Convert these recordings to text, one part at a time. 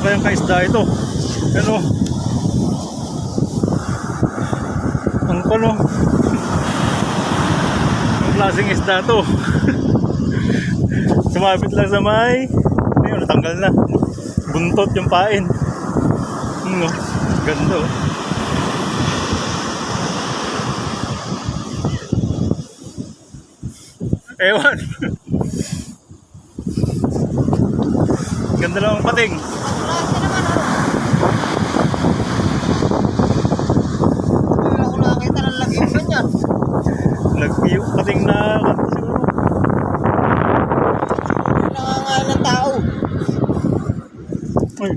kayang kaisda ito? Ano? Ang kulo. Ang klaseng isda to. Sumabit lang sa may. Ayun, natanggal na. Buntot yung pain. No? Ganda oh. Ewan. Ganda lang ang pating. Wala ko nakakita ng lagi yung ganyan. Nag-iyo pating na kanto siguro. Nangangain ng tao. Ay.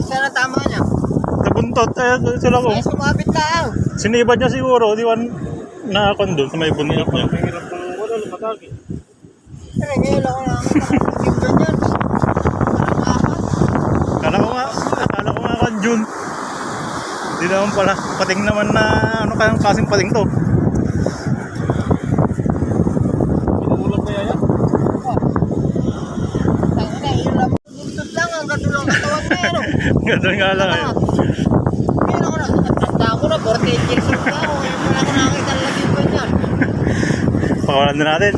Sana tama niya. Nabuntot. Sila ko. Ay, sumabit lang. Sinibad niya siguro. Di man nakakon doon sa may bunyi ako. Yung hirap ng wala lumatagi. Ay, ngayon ako nakakita ng lagi yung ganyan. Akala ko nga kan June. Di naman pala. Pating naman na ano kayang kasing pating to. Pinuulat kaya yan? Buntot lang, ang ganda lang katawan niya, ano? Ganda nga lang eh. Ngayon ako nakakita ko na, 48 years old na ako. Ngayon wala ko nakakita ng lagi yung ganyan. Pakawalan na natin.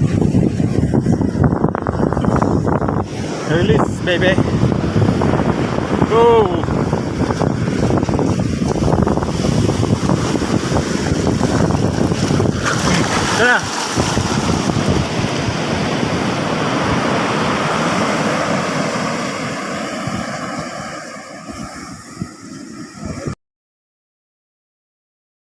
Release, baby. Go!